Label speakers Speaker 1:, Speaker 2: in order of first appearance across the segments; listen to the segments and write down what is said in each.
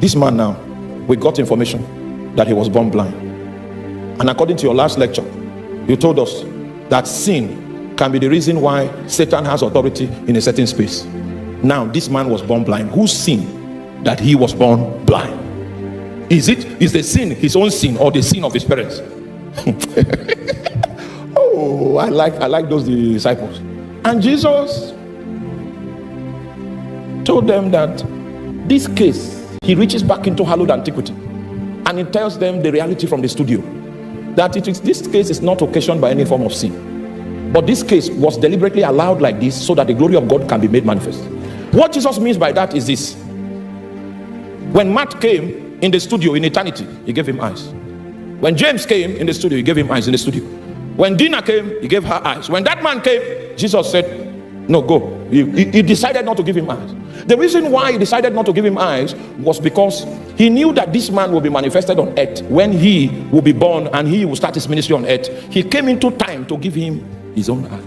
Speaker 1: This man now, we got information that he was born blind. And according to your last lecture, you told us that sin can be the reason why Satan has authority in a certain space. Now, this man was born blind. Whose sin that he was born blind? Is the sin his own sin or the sin of his parents? Oh, I like those disciples. And Jesus told them that this case, he reaches back into hallowed antiquity, and he tells them the reality from the studio, that this case is not occasioned by any form of sin, but this case was deliberately allowed like this so that the glory of God can be made manifest. What Jesus means by that is this: when Matt came in the studio in eternity, he gave him eyes. When James came in the studio, he gave him eyes in the studio. When Dina came, he gave her eyes. When that man came, Jesus said, no, go. He decided not to give him eyes. The reason why he decided not to give him eyes was because he knew that this man will be manifested on earth when he will be born and he will start his ministry on earth. He came into time to give him his own eye.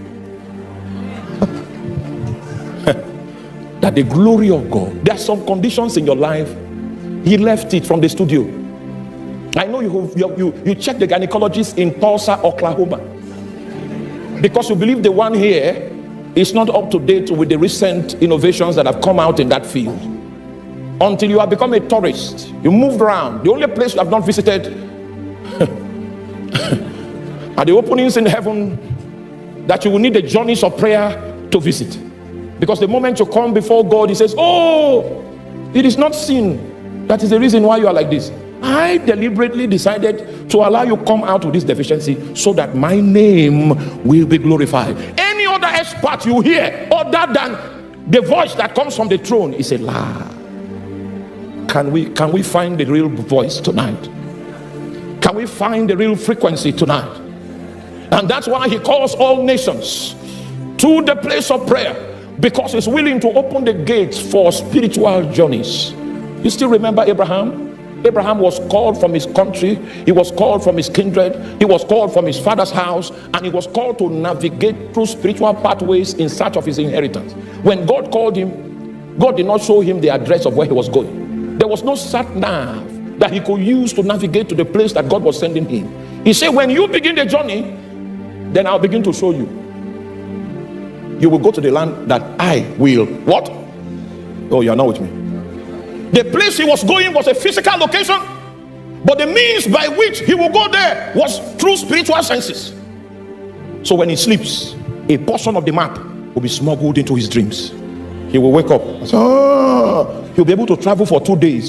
Speaker 1: That the glory of God, there are some conditions in your life, he left it from the studio. I know you check the gynecologist in Tulsa, Oklahoma, because you believe the one here is not up to date with the recent innovations that have come out in that field. Until you have become a tourist, you moved around. The only place you have not visited are the openings in heaven that you will need the journeys of prayer to visit. Because the moment you come before God, he says, oh, it is not sin that is the reason why you are like this. I deliberately decided to allow you come out with this deficiency so that my name will be glorified. Any other expert you hear other than the voice that comes from the throne is a lie. Can we find the real voice tonight? Can we find the real frequency tonight? And that's why he calls all nations to the place of prayer, because he's willing to open the gates for spiritual journeys. You still remember Abraham? Abraham was called from his country, he was called from his kindred, he was called from his father's house, and he was called to navigate through spiritual pathways in search of his inheritance. When God called him, God did not show him the address of where he was going. There was no sat-nav that he could use to navigate to the place that God was sending him. He said, when you begin the journey, then I'll begin to show you. You will go to the land that I will, what? Oh, you are not with me. The place he was going was a physical location, but the means by which he will go there was through spiritual senses. So when he sleeps, a portion of the map will be smuggled into his dreams. He will wake up. He'll be able to travel for 2 days